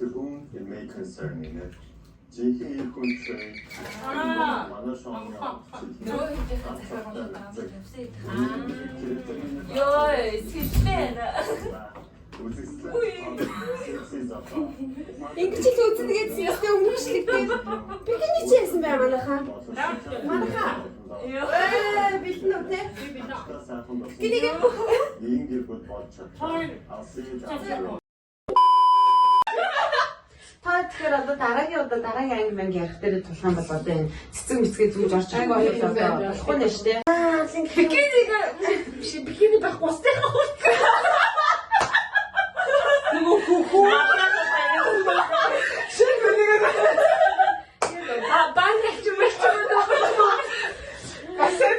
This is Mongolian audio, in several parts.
Зөвхөн may concern нэ. Жихээ хүн чинь манай шоуны ёо систем Ингэж л үзэнгээд систем өмнөшлөгтэй. Би хэний ч яасан бай манайхаа. Манайхаа. Бэлэн үү те? Тэнийг ийм гэр бүл болж чадсан. Та тэгэхээр одоо дараагийн анги манг ярих дээр тулхан бол одоо энэ цэцэг мэцгээ зүүж орж байгаа бол одоо болохгүй нэ штэ. Бикини байхгүй устай хаа. Нөгөө хүү. Банч мэж. Басээ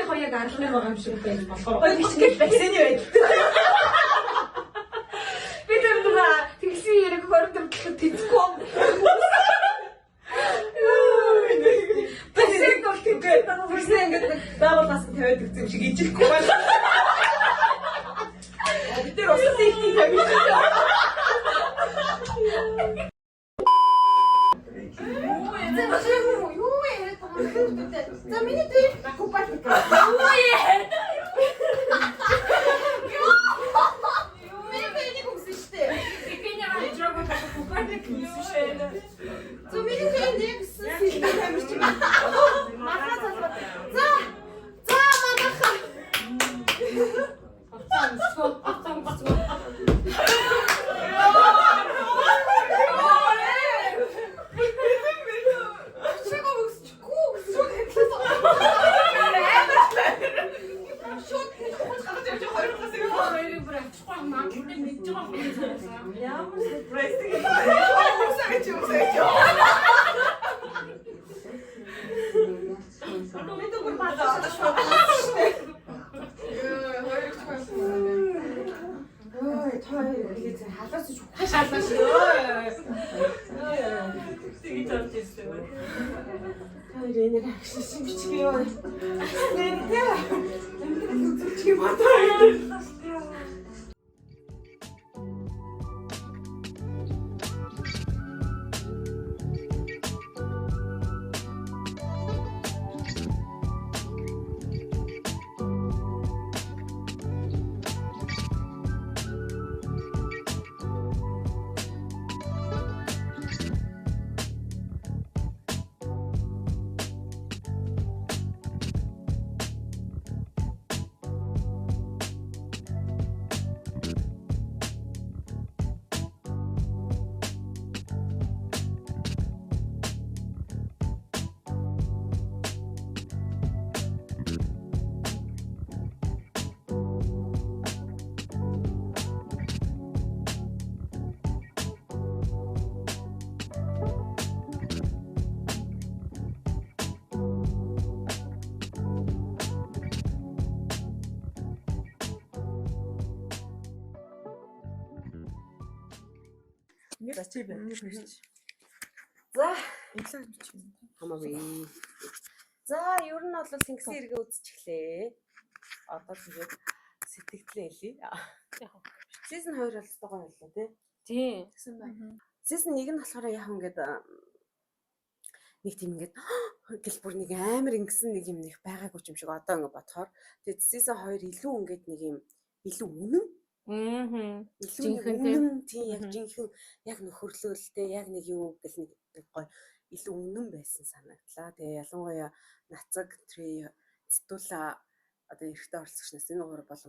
хоёрыг аргална байгаа юм шиг байж болохоор. Ой бичгээд вакцины байд. Би тэр дуга тэгсэн яриг хордом тэцгүй. Басээ гол тэгээд бүрсэн ингээд даавалаас тавиад өгсөн юм шиг ижилхгүй байна. Тэр ус ихтэй тавьж. За миний тэр купалик. За, хамаагүй. За, ер нь бол сингсэн эргээ үзчихлээ. Одоо тэгээд сэтгэлдээ хэлье. Season 2 бол стогоо байлаа тий. Тэгсэн байна. Season 1 нь болохоор яг ингээд нэг тийм ингээд гэл бүр нэг амар ингэсэн нэг юм нэг байгаагүй юм шиг одоо ингээд бодохоор тэгээд season 2 илүү ингээд нэг юм илүү үнэн. Жинхэнэ тийм яг жинхэнэ яг нөхөрлөлтэй яг нэг юу гэл нэг гоё илүү үнэн байсан санагдлаа. Тэгээ ялангуяа нацаг три цэтүүла одоо эрэгтэй оролцогчнаас энэ гур бол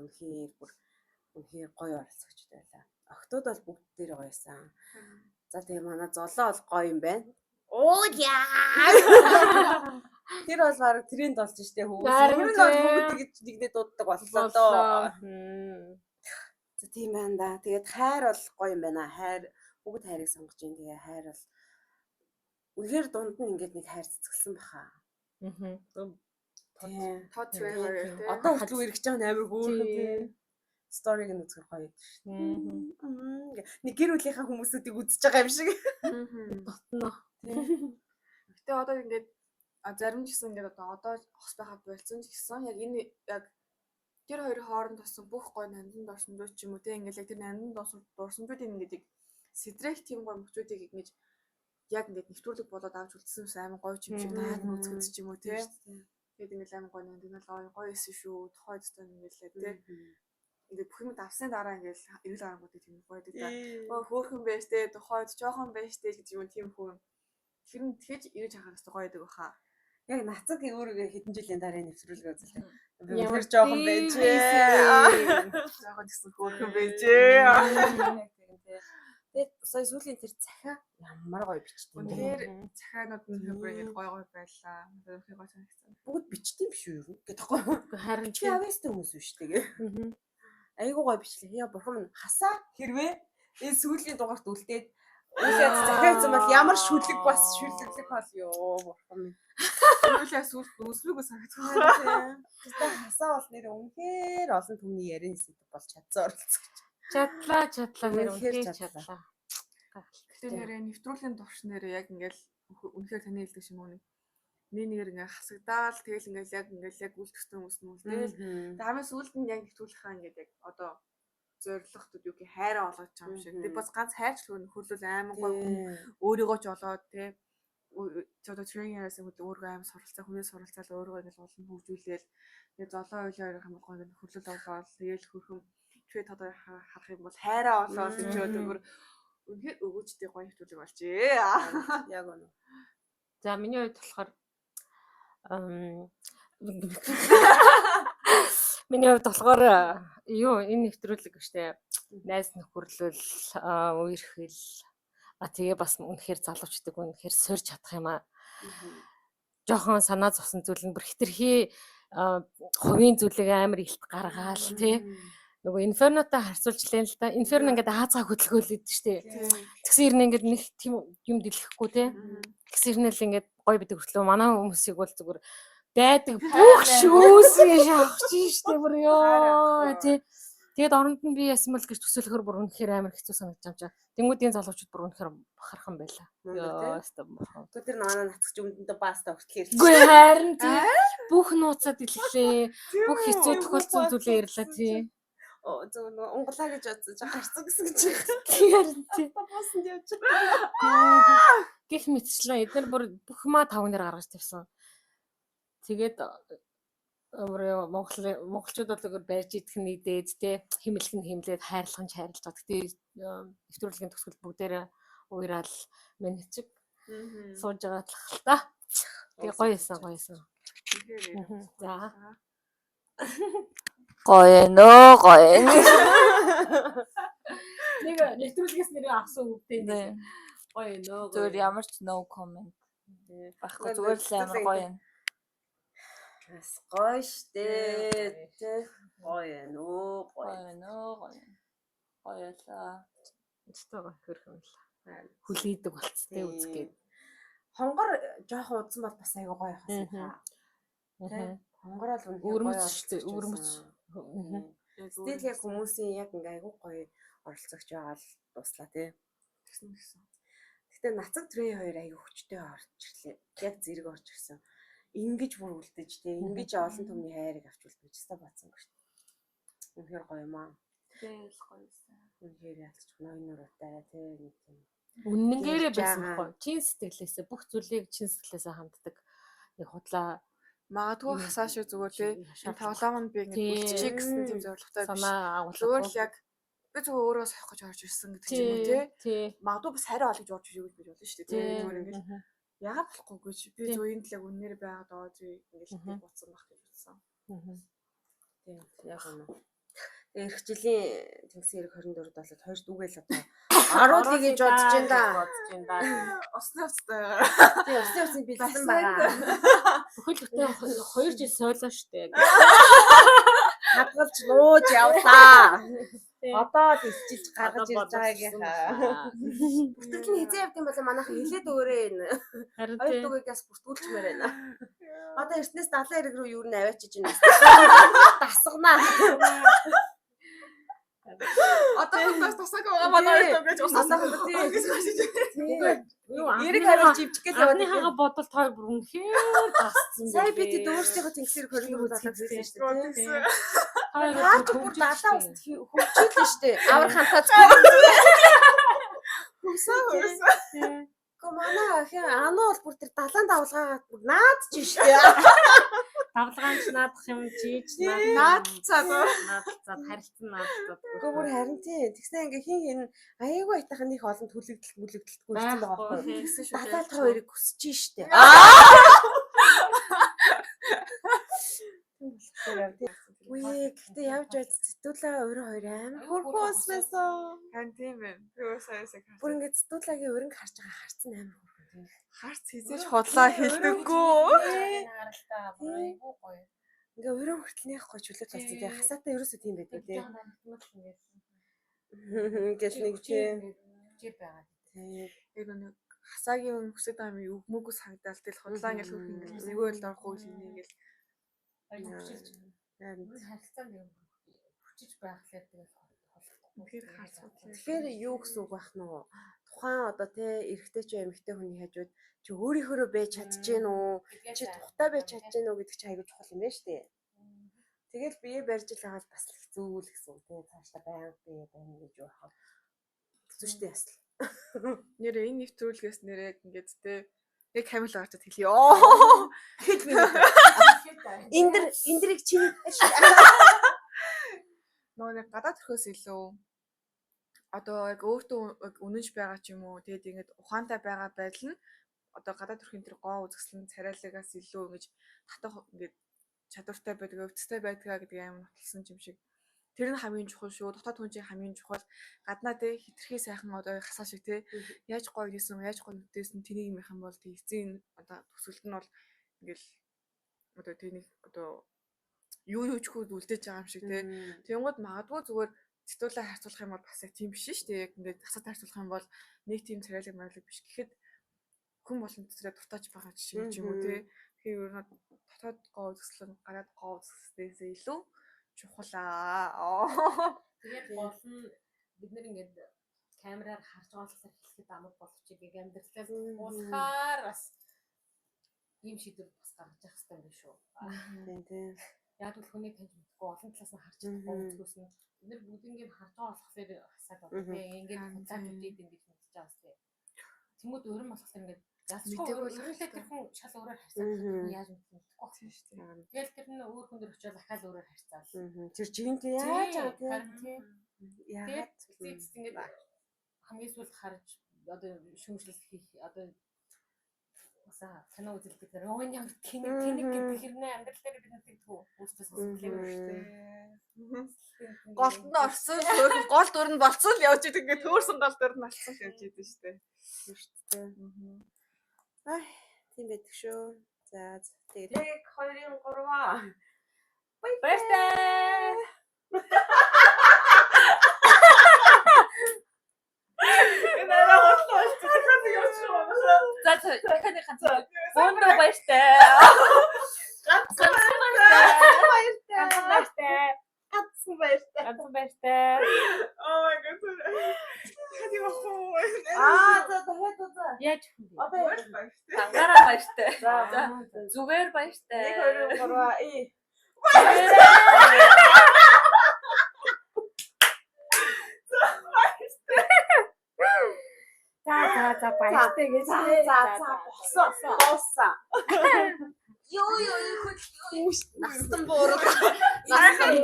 үнэхээр гоё оролцогчтой байлаа. Охтууд бол бүгд дээр гоёсан. За тэгээ манай золоо бол гоё юм байна. Оо яа. Тэр бол баг тренд болж штэ хүмүүс. Ер нь бол бүгд тэгж нэгдээ дууддаг боллоо доо. За тийм байна да. Тэгээд хайр бол гоё юм байна. Хайр бүгд хайрыг сонгож ин. Тэгээ хайр бол үнэхээр дунд нь ингээд нэг хайр цэцгэлсэн баха. Тод тревер. Одоо хүртэл эргэж байгаа амар хөөрхөн тий. сториг нь үзэх гоё байдаг шүү дээ. Нэг гэр бүлийнхаа хүмүүсүүдийг үзэж байгаа юм шиг. Дотно. Гэтэ одоо ингээд зарим ч гэсэн ингээд одоо хос байхад болцсон ч гэсэн яг энэ яг тэр хоёрын хооронд тосон бүх гоё нандин дурсамжууд ч юм уу те ингээд яг тэр нандин дурсамжуудыг ингээд яг сэтрэх тийм гоё мөчүүдийг ингэж яг ингээд нэвтрүүлэг болоод авч үлдсэн ус амар гоё юм шиг наад нь үзэхэд ч юм уу те. Тэгээд ингээд амар гоё нандин гоё эсэн шүү. Тухайд тань ингээд л те. Ингээд бүх юм давсны дараа ингээд эргэл харангуудыг тийм гоё гэдэг та. Хөөхөн байж те тухайд жоохон байж те гэж юм тийм хүн. Тэр нь тэгэж ирж харах хэрэгтэй гоё гэдэг баха. Яг нацаг өөрөөр хэдэн жилийн дараа нэвтрүүлгээ үзлээ. Ямар жоохон байж. Жоохон гэсэн хөөхөн байж. Тэгээд сая сүүлийн тэр захиа ямар гоё бичдэг. Үнэхээр захианууд нь хэмбэр ингээд гоё байлаа. Үнэхээр гоё санагдсан. Бүгд бичдэг биш үү гэдэгхгүй. Харин чи авьяастай хүмүүс биш тэгээ. Айгуу гоё бичлээ. Яа бурхан хасаа хэрвээ энэ сүүлийн дугаарт үлдээд үлээд захиацсан бол ямар шүлэг бас шүлэглэх бол ёо бурхан минь. Өөрөлөө сүлт үсвэгүй санагдсан. Тэгээд хасаа бол нэр үнэхээр олон түмний ярин сэдв болж чадсан оролцох. Чадлаа нэр Үнэхээр үнэхээр чадлаа. чадлаа. Гэтэ нэрээ нэвтрүүлгийн турш нэрээ яг ингээл үнэхээр таны хэлдэг юм уу нэгээр ингээ хасагдаал тэгэл ингээл яг үлдэхсэн хүмүүс нь үл тэгэл хамгийн сүүлд нь яг нэвтрүүлэхаа ингээд яг одоо зоригтод юу гэх хайраа олгож байгаа юм шиг. Тэг бас ганц хайрчлгүй хөлөл аймаг гой өөрийгөө ч олоод те одоо тренерээс өөрийгөө аим суралцаа хүнээс суралцаал өөрийгөө ингээл олон хөгжүүлээл тэгээ золоо ойлоо хамаг гой хөлөл олоод тэгээл хөрхөм тэгээд одоо харах юм бол хайраа олоод гэж өөр үнэхээр өгөөчтэй гоё нэвтрүүлэг болжээ. Яг үнэ. За миний хувьд болохоор миний хувьд болохоор юу энэ нэвтрүүлэг гэжтэй найз нөхөрлөл үерхэл тэгээ бас үнэхээр залуучдаг үнэхээр сорж чадах юм аа. Жохон санаа зовсон зүйл нь бүр хитрхи хувийн зүйлийг амар илт гаргаал тий. Нөгөө инфернотой харьцуулжлаа л да. Инферно ингээд Аазаа хөдөлгөөлөд штэ. Тэгсэн ирнэ ингээд нэг тийм юм дэлгэхгүй тий. Тэгсэн ирнэл ингээд гоё бидэг хүртлөө манай хүмүүсийг бол зүгээр байдаг бүх шүүсээ шахаж штэ бүр ёо тий. Тэгээд оронд нь би ясан бол гэж төсөөлөхөр бүр үнэхээр амар хэцүү санагдаж юм чаа. Тэнгүүдийн залуучууд бүр үнэхээр бахархан байлаа. Ёо өстө бурхан. Тэр манай нацгч өмдөндөө паста өгтлээ. Үгүй харин тий. Бүх нууцад илэхлээ. Бүх хэцүү тохиолдсон зүйлээ ярьлаа тий. Зөв нэг унгалаа гэж бодсож харцсан гэсэн гэж. Харин тий. Босонд явж. Гэх мэтчлээ эдгээр бүр бүх маа 5 нэр гаргаж тавьсан. Тэгээд монголчууд бол өөр барьж идэх нийдээд те химэлх нь химлээд хайрлах нь хайрлаж байгаа. Гэтэ нэвтрүүлгийн төгсгөл бүгдээрээ уйраал менежиг сууж байгаа л та. Тэгээ гоё эсэн. За. Гоё нөө. Нэг нэвтрүүлгээс нэрээ авсан үгтэй. Гоё нөө. Зүгээр ямар ч no comment. Баггүй зүгээр л амар гоё юм. Бас гоё штэ. Гоё нөө. Гоёлаа. Өстөгөө хөрх юм л. Хүлээдэг болцтой үзгээд. Хонгор жоох удсан бол бас айгуу гоё хасаа. Хонгорол Өрмөц штэ өрмөц. Тэгэл яг хүмүүсийн яг ингээ айгуу гоё оролцогч байгаа л дуслаа тий. Гэтэ нацаг трей хоёр айгуу хүчтэй орж ирлээ. Яг зэрэг орж ирсэн. Ингиж бүр үлдэж тий. Ингиж олон түмний хайрыг авч үлдэж өстой бацсан гэж. Үнэхээр гоё юм аа. Тэгэл гоёсэн. Үнэхээр ялч ной нуруутай тий нэг юм. Үннээрээ байсан байхгүй. Чин сэтгэлээсээ бүх зүйлийг чин сэтгэлээсээ ханддаг. Нэг худлаа магадгүй хасаа шиг зүгээр тий. Энэ тоглоом нь би ингэ үлдчихье гэсэн тийм зорилготой биш. санаа агуулга. Зүгээр л яг би зүгээр өөрөө сойх гэж орж ирсэн гэдэг ч юм уу тий. Магадгүй бас хариу олж орж ирэх гэж болно шүү дээ тий. Зүгээр ингэ яагаад болохгүй чи би зөв энэ талаг үнээр байгаад байгаа зү ингээл буцсан байх гэж бодсон. Тийм яг үнэ. Эх жилийн тэнгисийн 24-д болоод хоёр дүүгээл одоо аруулъя гэж бодож байна да. Усны устай. Тийм усны усыг бэлдсэн байгаа. Бүхэл бүтэн 2 жил сойлоо штэ. Хадгалж нууж явлаа. Одоо л ичиж гаргаж ирж байгаагийнхаа. Бүртгэл нь хизээ явдсан бол манайхан хилээд өгөөрэй энэ. Хоёр дүүгээс бүртгүүлчмээр байна. Одоо эртнээс 70 эрэг рүү юу н аваачиж байна. Дасгнаа. Одоо хүмүүс тасаг байгаа манай гэж Асаах усаа. тий. Юу Эрэг хариулж ивчих гээл яваад Анхныхаа бодол тоо бүр үнэхээр тасцсан. сая би тэд өөрсдийнхөө тэнгисээр хориг залгасан шүү дээ. Хоёр Хаач бүр далаа ус хөвчүүлээ шүү дээ. Аврах хантаач. Усаа. Го манай ахи анаа бол бүр тэр далаан давлгаагаа бүр наад чи шүү дээ. Давлгаанч наадах юм чийж Наадцаад. наадцаад харилцсан наадцаад. Го бүр харин тий. Тэгснэ ингээ хин аягүй айтайхан их олон төлөгдөлт мүлэгдэлтгүй ирсэн байгаа байхгүй. Тэгсэн шүү. Далаа та хоёрыг хүсэж штэ. Үе гэхдээ явж байц зэтүүлээ өөрөө хоёр амар хөрхөөс байсан. Хан тийм байна. Би уусаасаа Бүр ингээ зэтүүлээгийн өрнг харж байгаа харцсан амар хөрхөө. харц хийжээж хотлаа хэлдэггүй. Харалтаа айгуу гоё. Ингээ өрөө хүртэл нэхгүй чөлөөт болсон тий. Хасаатай ерөөсөө тийм байдаг тий. Ингээл нэг чи жир байгаа. тий. Яг нэг хасаагийн хүсэж байгаа юм өгмөөгөө сагдаал тэл хотлаа ингээл хөрх ингээл нэгөө л орохгүй л ингээл Харин Харилцаанд юм хүчиж байхлаа тэгэл үнэхээр харц хотлаа. тэгэхээр юу гэсэн үг байх нь вэ? Тухайн одоо тий эрэгтэй ч эмэгтэй хүний хажууд чи өөрийнхөө байж чадчихээн үү? Чи тухтай байж чадчихээн үү гэдэг чи аягүй чухал юм байна шүү дээ. Тэгэл бие барьж л байгаа бас хэцүү л гэсэн үг тий цаашдаа байнга бие байна гэж юу хаа. Хэцүү шүү дээ ясл. Нэрээ энэ нэвтрүүлгээс нэрээ ингээд те яг камил гарчаад хэлье. Хэд би эндэрийг чи Нөө нэг гадаад төрхөөс илүү одоо яг өөртөө үнэнч байгаа ч юм уу тэгээд ингээд ухаантай байгаа байдал нь одоо гадаад төрхийн тэр гоо үзэсгэлэн царайлагаас илүү ингэж татах ингээд чадвартай байдаг, өвцтэй байдгаа гэдэг амар нотолсон юм шиг. Тэр нь хамгийн чухал шүү. Дотоод хүн чинь хамгийн чухал. Гаднаа те хитрхи сайхан одоо хасаа шиг те яаж гоё хийсэн, яаж гоё үдээсэн тэнийг юм их юм бол тэг эцсийн одоо төсөлт нь бол ингээл одоо тэнийг одоо юу ч хүүд үлдээж байгаа юм шиг те. Тэнгууд магадгүй зүгээр зэтүүлээ харьцуулах юм бол бас яг тийм биш шүү дээ. Яг ингээд хасаад харьцуулах юм бол нэг тийм царайлаг мэрлэг биш. Гэхэд хүн болон цэцрээ дуртаж байгаа жишээ юм уу те. Тэгэхээр ер нь дотоод гоо үзэсгэлэн гадаад гоо үзэсгэлэнээс илүү чухлаа. Тэгээд гол нь бид нэр ингээд камераар харж байгаа болохоор хэлэхэд амар боловч яг амьдралаас уулахаар бас ийм шийдвэр бас гаргаж явах хэрэгтэй юм биш үү? тийм тийм. Яг л хүний таньж мэдгүй олон талаас нь харж чадахгүй үзгөөс нь бид нар бүгднийг харж байгаа болохоор хасаад байна. Тэгээ ингээд худлаа төдийд ингэж мэдчихэж байгаа сте. Тэмүүд өрн болохоор ингээд ялцгүй өөрөлдөө тэр хүн шал өөрөөр харьцаад яаж мэдчихгүй байна шүү дээ. Тэгэл тэр нь өөр хүн дөр очиод дахиад өөрөөр харьцаал. Тэр жинт яаж байгаа тийм. Тэгээд зэц ингээд хамгийн сүүлд харж одоо шүүмжлэл хийх одоо усаа кино үзэлдэг тэр өвн ямар тэнэг гэдэг хэрнээ амьдрал дээр бид нэгдэггүй өөрсдөө сэтгэлээ шүү дээ. Голд нь орсон, гол дүр нь болцсон л явж идэг ингээд төөрсөн гол дүр нь алцсан л явж идэг шүү дээ. Шүү дээ. Ай, тийм байдаг шүү. За тэгээд 1 2 3 Баяртай. За дахиад ганц. Бөөндөө баяртай. Ганцхан баяртай. Oh my god. Хади бахуу. за дахиад үзээ. Яаж Одоо яаж баяртай. Тангараа баяртай. За Зүгээр баяртай. 1 2 3 За баяртай гэж. босоо. Юу хөл настан буурал. Настан